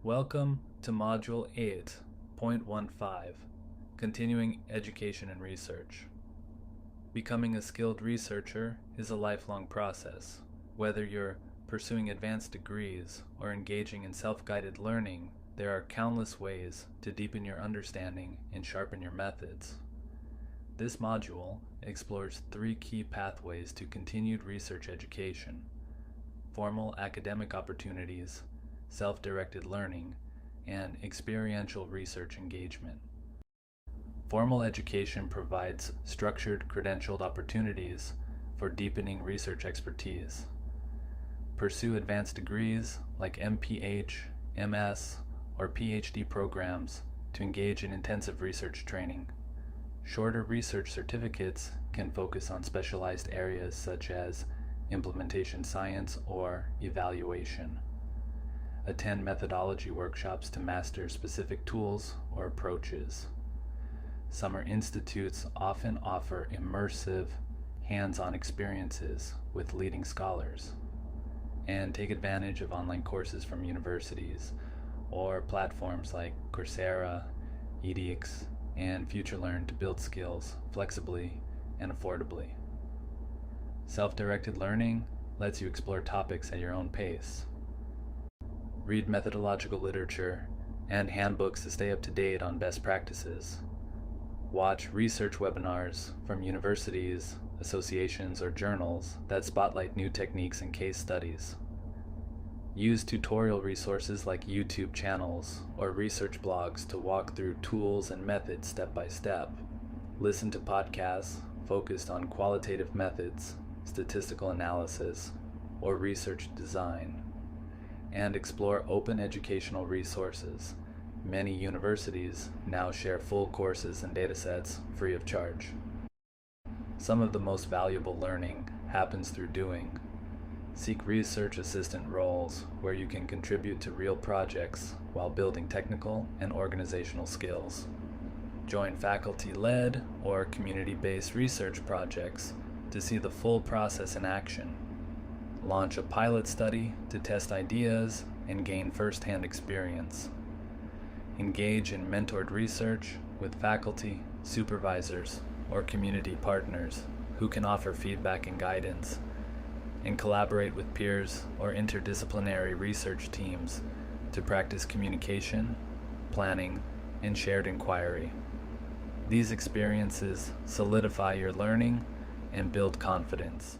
Welcome to Module 8.15, Continuing Education and Research. Becoming a skilled researcher is a lifelong process. Whether you're pursuing advanced degrees or engaging in self-guided learning, there are countless ways to deepen your understanding and sharpen your methods. This module explores 3 key pathways to continued research education: formal academic opportunities, self-directed learning, and experiential research engagement. Formal education provides structured, credentialed opportunities for deepening research expertise. Pursue advanced degrees like MPH, MS, or PhD programs to engage in intensive research training. Shorter research certificates can focus on specialized areas such as implementation science or evaluation. Attend methodology workshops to master specific tools or approaches. Summer institutes often offer immersive, hands-on experiences with leading scholars. And take advantage of online courses from universities or platforms like Coursera, edX, and FutureLearn to build skills flexibly and affordably. Self-directed learning lets you explore topics at your own pace. Read methodological literature and handbooks to stay up to date on best practices. Watch research webinars from universities, associations, or journals that spotlight new techniques and case studies. Use tutorial resources like YouTube channels or research blogs to walk through tools and methods step by step. Listen to podcasts focused on qualitative methods, statistical analysis, or research design. And explore open educational resources. Many universities now share full courses and datasets free of charge. Some of the most valuable learning happens through doing. Seek research assistant roles where you can contribute to real projects while building technical and organizational skills. Join faculty-led or community-based research projects to see the full process in action. Launch a pilot study to test ideas and gain first-hand experience. Engage in mentored research with faculty, supervisors, or community partners who can offer feedback and guidance. And collaborate with peers or interdisciplinary research teams to practice communication, planning, and shared inquiry. These experiences solidify your learning and build confidence.